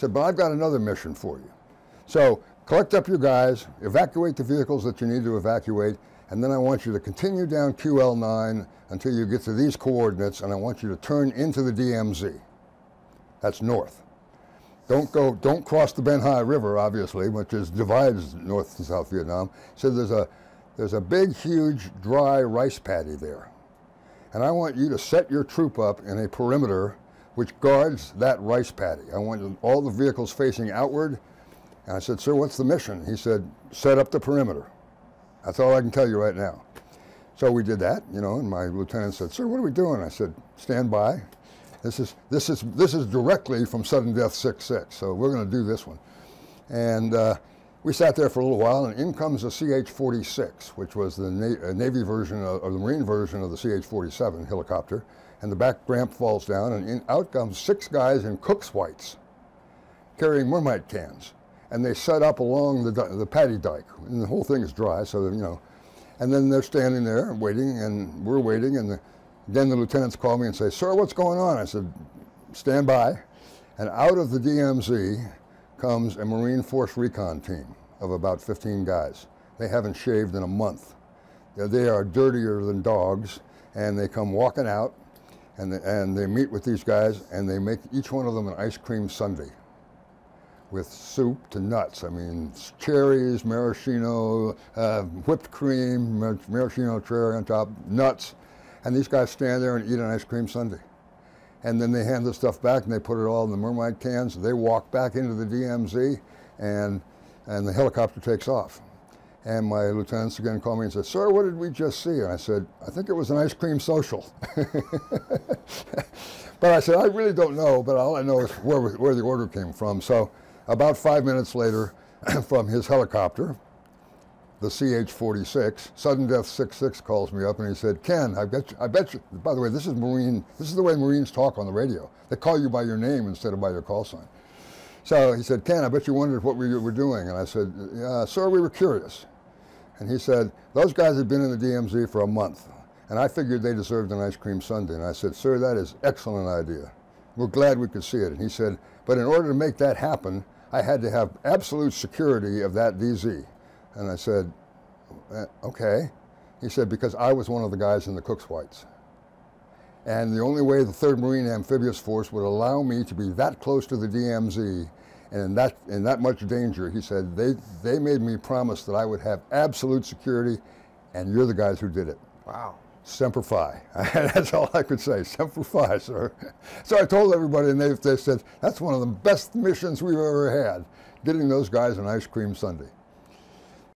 said, but I've got another mission for you. So collect up your guys, evacuate the vehicles that you need to evacuate, and then I want you to continue down QL9 until you get to these coordinates, and I want you to turn into the DMZ. That's north. Don't cross the Ben Hai River, obviously, which divides North and South Vietnam. So there's a big, huge, dry rice paddy there. And I want you to set your troop up in a perimeter which guards that rice paddy. I want all the vehicles facing outward. And I said, sir, what's the mission? He said, set up the perimeter. That's all I can tell you right now. So we did that, you know, and my lieutenant said, sir, what are we doing? I said, stand by. This is directly from Sudden Death 6-6, so we're going to do this one. And we sat there for a little while, and in comes the CH-46, which was the Navy version or the Marine version of the CH-47 helicopter. And the back ramp falls down, and out comes 6 guys in Cook's whites carrying Mermite cans. And they set up along the paddy dike, and the whole thing is dry, so you know. And then they're standing there waiting, and we're waiting, and then the lieutenants call me and say, sir, what's going on? I said, stand by. And out of the DMZ comes a Marine Force recon team of about 15 guys. They haven't shaved in a month. They are dirtier than dogs, and they come walking out, and they meet with these guys, and they make each one of them an ice cream sundae with soup to nuts. I mean, cherries, maraschino, whipped cream, maraschino cherry on top, nuts. And these guys stand there and eat an ice cream sundae. And then they hand the stuff back and they put it all in the Mermite cans. They walk back into the DMZ and the helicopter takes off. And my lieutenants again call me and said, sir, what did we just see? And I said, I think it was an ice cream social. But I said, I really don't know, but all I know is where the order came from. So about 5 minutes later, from his helicopter, the CH-46, Sudden Death 6-6 calls me up and he said, Ken, I bet you, by the way, this is the way Marines talk on the radio. They call you by your name instead of by your call sign. So he said, Ken, I bet you wondered what we were doing. And I said, sir, we were curious. And he said, those guys had been in the DMZ for a month, and I figured they deserved an ice cream sundae. And I said, sir, that is an excellent idea. We're glad we could see it. And he said, but in order to make that happen, I had to have absolute security of that DZ. And I said, okay. He said, because I was one of the guys in the Cook's whites. And the only way the 3rd Marine Amphibious Force would allow me to be that close to the DMZ and in that much danger, he said, they made me promise that I would have absolute security, and you're the guys who did it. Wow. Semper Fi. That's all I could say. Semper Fi, sir. So I told everybody, and they said, that's one of the best missions we've ever had, getting those guys an ice cream sundae.